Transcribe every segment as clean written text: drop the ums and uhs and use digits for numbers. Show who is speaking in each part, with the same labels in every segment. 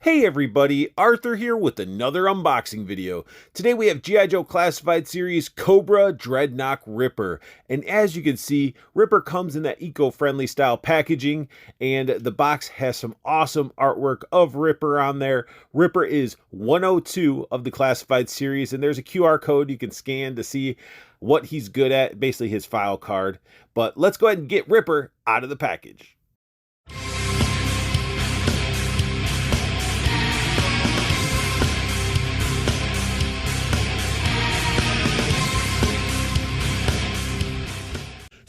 Speaker 1: Hey everybody, Arthur here with another unboxing video. Today we have G.I. Joe Classified Series Cobra Dreadnok Ripper. And as you can see, Ripper comes in that eco-friendly style packaging, and the box has some awesome artwork of Ripper on there. Ripper is 102 of the Classified Series, and there's a QR code you can scan to see what he's good at, basically his file card. But let's go ahead and get Ripper out of the package.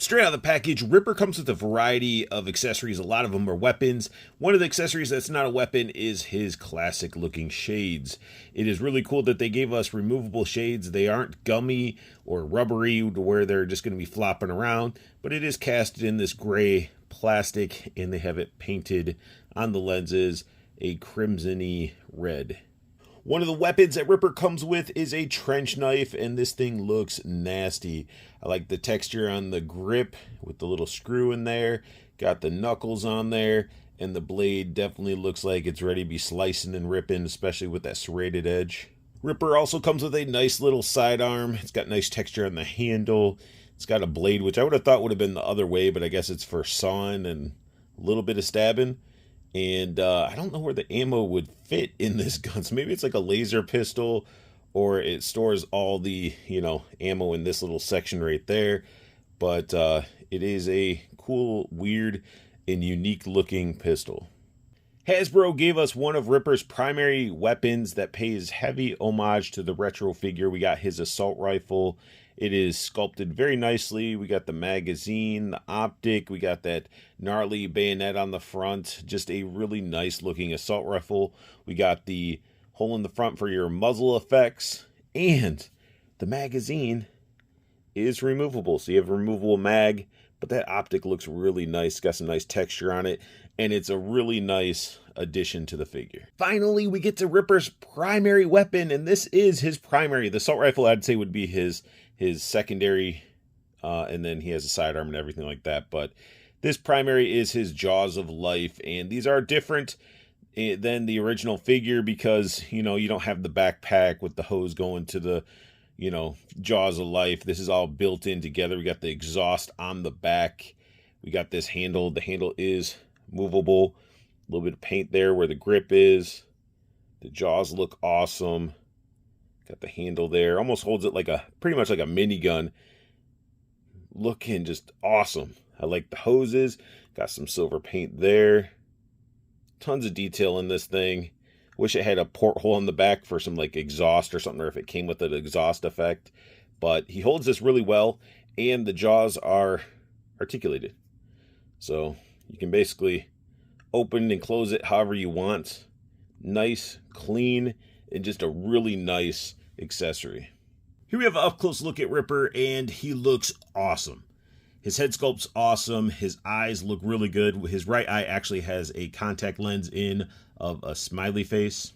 Speaker 1: Straight out of the package, Ripper comes with a variety of accessories. A lot of them are weapons. One of the accessories that's not a weapon is his classic looking shades. It is really cool that they gave us removable shades. They aren't gummy or rubbery to where they're just going to be flopping around, but it is casted in this gray plastic, and they have it painted on the lenses a crimson-y red. One of the weapons that Ripper comes with is a trench knife, and this thing looks nasty. I like the texture on the grip with the little screw in there. Got the knuckles on there, and the blade definitely looks like it's ready to be slicing and ripping, especially with that serrated edge. Ripper also comes with a nice little sidearm. It's got nice texture on the handle. It's got a blade, which I would have thought would have been the other way, but I guess it's for sawing and a little bit of stabbing. And I don't know where the ammo would fit in this gun. So maybe it's like a laser pistol, or it stores all the, ammo in this little section right there. But it is a cool, weird, and unique looking pistol. Hasbro gave us one of Ripper's primary weapons that pays heavy homage to the retro figure. We got his assault rifle. It is sculpted very nicely. We got the magazine, the optic, we got that gnarly bayonet on the front. Just a really nice looking assault rifle. We got the hole in the front for your muzzle effects, and the magazine is removable. So you have a removable mag, but that optic looks really nice. It's got some nice texture on it, and it's a really nice addition to the figure. Finally, we get to Ripper's primary weapon, and this is his primary. The assault rifle, I'd say, would be his secondary, and then he has a sidearm and everything like that. But this primary is his Jaws of Life, and these are different than the original figure because, you don't have the backpack with the hose going to the, Jaws of Life. This is all built in together. We got the exhaust on the back. We got this handle. The handle is movable. A little bit of paint there where the grip is. The jaws look awesome. Got the handle there. Almost holds it like pretty much like a minigun. Looking just awesome. I like the hoses. Got some silver paint there. Tons of detail in this thing. Wish it had a porthole in the back for some like exhaust or something, or if it came with an exhaust effect. But he holds this really well, and the jaws are articulated. So you can basically open and close it however you want. Nice, clean, and just a really nice accessory. Here we have an up-close look at Ripper, and he looks awesome. His head sculpt's awesome. His eyes look really good. His right eye actually has a contact lens in of a smiley face.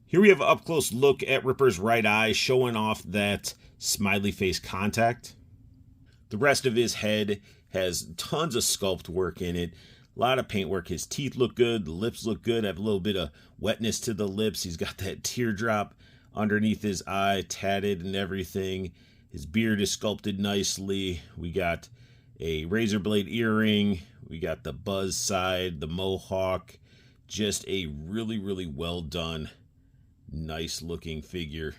Speaker 1: Here we have an up-close look at Ripper's right eye, showing off that smiley face contact. The rest of his head has tons of sculpt work in it. A lot of paint work. His teeth look good. The lips look good. Have a little bit of wetness to the lips. He's got that teardrop underneath his eye, tatted and everything. His beard is sculpted nicely. We got a razor blade earring. We got the buzz side, the mohawk. Just a really, really well done, nice looking figure.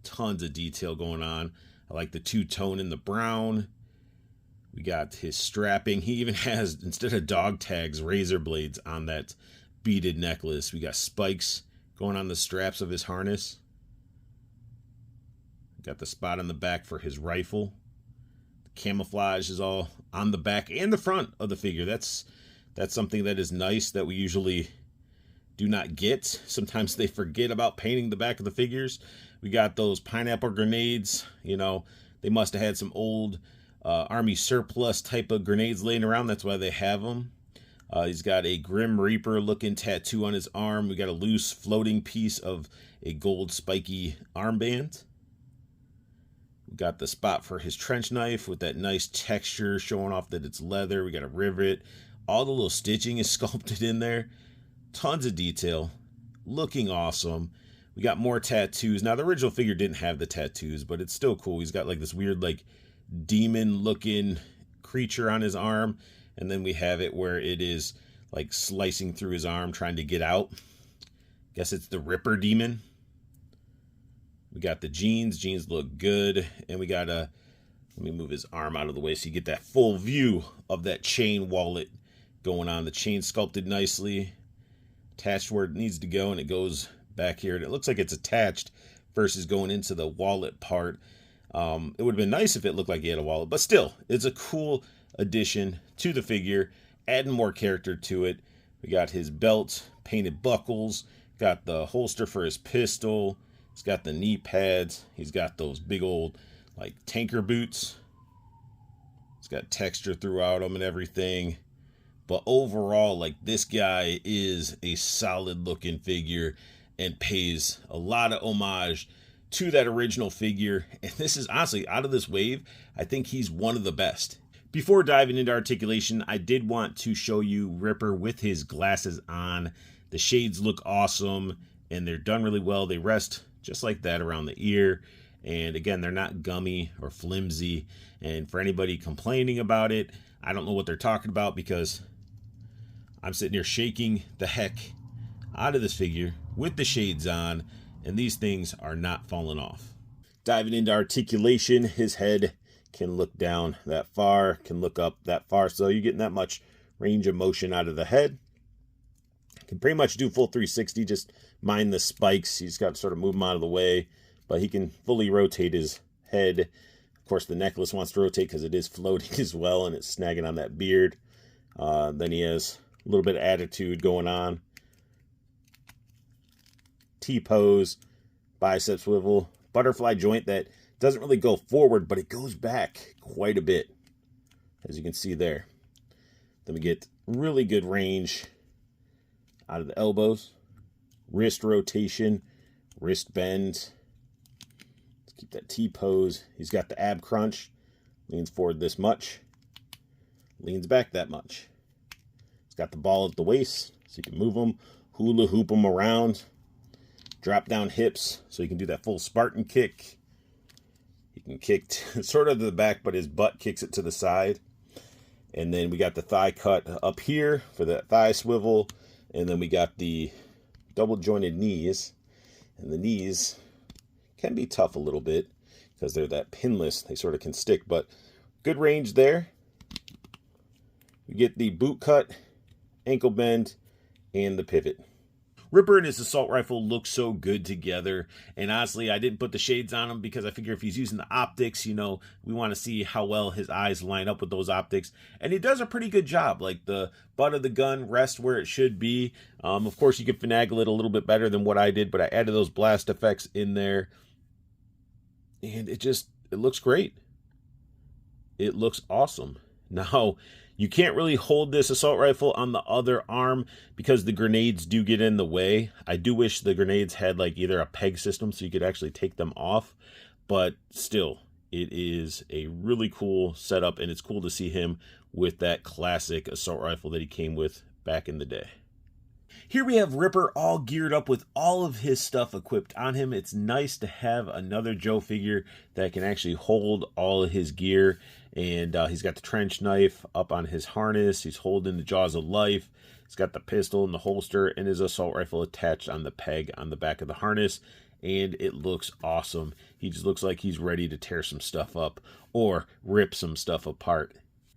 Speaker 1: Tons of detail going on. I like the two-tone in the brown. We got his strapping. He even has, instead of dog tags, razor blades on that beaded necklace. We got spikes going on the straps of his harness. Got the spot on the back for his rifle. The camouflage is all on the back and the front of the figure. That's something that is nice that we usually do not get. Sometimes they forget about painting the back of the figures. We got those pineapple grenades. They must have had some old Army surplus type of grenades laying around. That's why they have them. He's got a Grim Reaper looking tattoo on his arm. We got a loose floating piece of a gold spiky armband. We got the spot for his trench knife with that nice texture showing off that it's leather. We got a rivet. All the little stitching is sculpted in there. Tons of detail. looking awesome. We got more tattoos. Now, the original figure didn't have the tattoos, but it's still cool. He's got like this weird like demon-looking creature on his arm, and then we have it where it is like slicing through his arm trying to get out. Guess it's the Ripper demon. We got the jeans. Jeans look good. And we got a, let me move his arm out of the way so you get that full view of that chain wallet going on. The chain sculpted nicely, attached where it needs to go, and it goes back here. And it looks like it's attached versus going into the wallet part. It would have been nice if it looked like he had a wallet, but still, it's a cool addition to the figure, adding more character to it. We got his belt, painted buckles, got the holster for his pistol. He's got the knee pads. He's got those big old like tanker boots. It's got texture throughout them and everything. But overall, like, this guy is a solid looking figure and pays a lot of homage to that original figure. And this is honestly, out of this wave, I think he's one of the best. Before diving into articulation, I did want to show you Ripper with his glasses on. The shades look awesome, and they're done really well. They rest just like that around the ear. And again, they're not gummy or flimsy. And for anybody complaining about it, I don't know what they're talking about, because I'm sitting here shaking the heck out of this figure with the shades on, and these things are not falling off. Diving into articulation, his head can look down that far, can look up that far, so you're getting that much range of motion out of the head. Can pretty much do full 360, just mind the spikes. He's got to sort of move them out of the way, but he can fully rotate his head. Of course, the necklace wants to rotate because it is floating as well, and it's snagging on that beard. Then he has a little bit of attitude going on. T-pose, bicep swivel, butterfly joint that doesn't really go forward, but it goes back quite a bit, as you can see there. Then we get really good range out of the elbows, wrist rotation, wrist bend. Let's keep that T-pose. He's got the ab crunch, leans forward this much, leans back that much. He's got the ball at the waist, so you can move them, hula hoop them around, drop down hips, so you can do that full Spartan kick. He can kick sort of to the back, but his butt kicks it to the side. And then we got the thigh cut up here for that thigh swivel. And then we got the double jointed knees. And the knees can be tough a little bit because they're that pinless. They sort of can stick, but good range there. We get the boot cut, ankle bend, and the pivot. Ripper and his assault rifle look so good together, and honestly, I didn't put the shades on him because I figure if he's using the optics, you know, we want to see how well his eyes line up with those optics, and he does a pretty good job. Like, the butt of the gun rests where it should be. Of course, you could finagle it a little bit better than what I did, but I added those blast effects in there, and it looks great. It looks awesome. Now, you can't really hold this assault rifle on the other arm because the grenades do get in the way. I do wish the grenades had like either a peg system so you could actually take them off. But still, it is a really cool setup, and it's cool to see him with that classic assault rifle that he came with back in the day. Here we have Ripper all geared up with all of his stuff equipped on him. It's nice to have another Joe figure that can actually hold all of his gear. And he's got the trench knife up on his harness. He's holding the Jaws of Life. He's got the pistol in the holster and his assault rifle attached on the peg on the back of the harness. And it looks awesome. He just looks like he's ready to tear some stuff up or rip some stuff apart.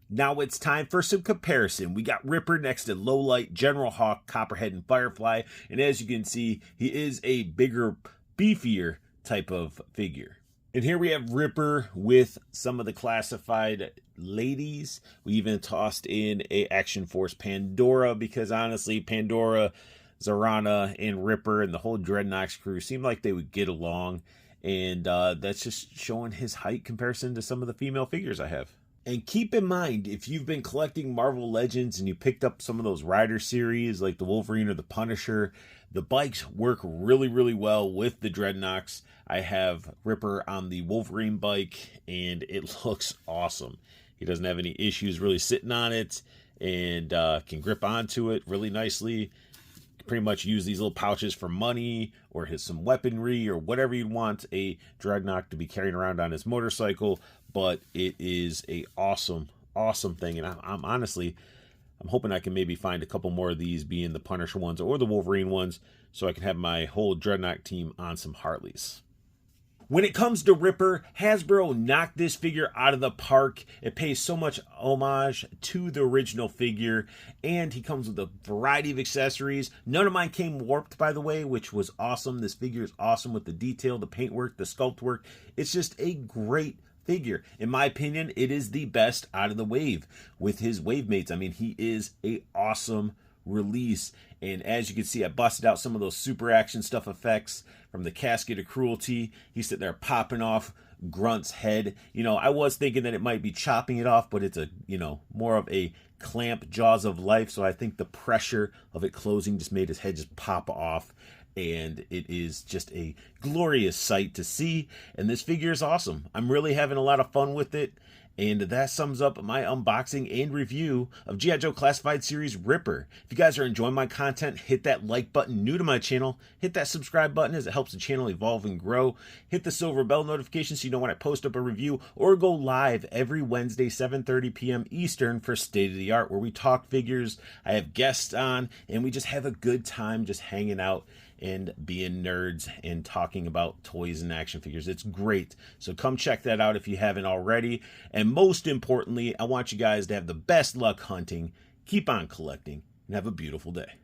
Speaker 1: Now it's time for some comparison. We got Ripper next to Lowlight, General Hawk, Copperhead, and Firefly. And as you can see, he is a bigger, beefier type of figure. And here we have Ripper with some of the classified ladies. We even tossed in a Action Force Pandora because honestly, Pandora, Zarana, and Ripper and the whole Dreadnoks crew seemed like they would get along. And that's just showing his height comparison to some of the female figures I have. And keep in mind, if you've been collecting Marvel Legends and you picked up some of those Rider series like the Wolverine or the Punisher, the bikes work really, really well with the Dreadnoks. I have Ripper on the Wolverine bike, and it looks awesome. He doesn't have any issues really sitting on it, and can grip onto it really nicely. pretty much use these little pouches for money or some weaponry or whatever you'd want a Dreadnok to be carrying around on his motorcycle. But it is a awesome thing, and I'm honestly, I'm hoping I can maybe find a couple more of these, being the Punisher ones or the Wolverine ones, so I can have my whole Dreadnok team on some Harleys. When it comes to Ripper, Hasbro knocked this figure out of the park. It pays so much homage to the original figure, and he comes with a variety of accessories. None of mine came warped, by the way, which was awesome. This figure is awesome with the detail, the paintwork, the sculpt work. It's just a great figure. In my opinion, it is the best out of the wave with his wave mates. I mean, he is a awesome release, and as you can see, I busted out some of those super action stuff effects from the Casket of Cruelty. He's sitting there popping off Grunt's head. You know, I was thinking that it might be chopping it off, but it's a, you know, more of a clamp jaws of life, so I think the pressure of it closing just made his head just pop off, and it is just a glorious sight to see, and this figure is awesome. I'm really having a lot of fun with it. And that sums up my unboxing and review of G.I. Joe Classified Series Ripper. If you guys are enjoying my content, hit that like button. New to my channel, hit that subscribe button as it helps the channel evolve and grow. Hit the silver bell notification so you know when I post up a review, or go live every Wednesday, 7:30 p.m. Eastern for State of the Art, where we talk figures, I have guests on, and we just have a good time just hanging out and being nerds and talking about toys and action figures. It's great. So come check that out if you haven't already. And most importantly, I want you guys to have the best luck hunting, keep on collecting, and have a beautiful day.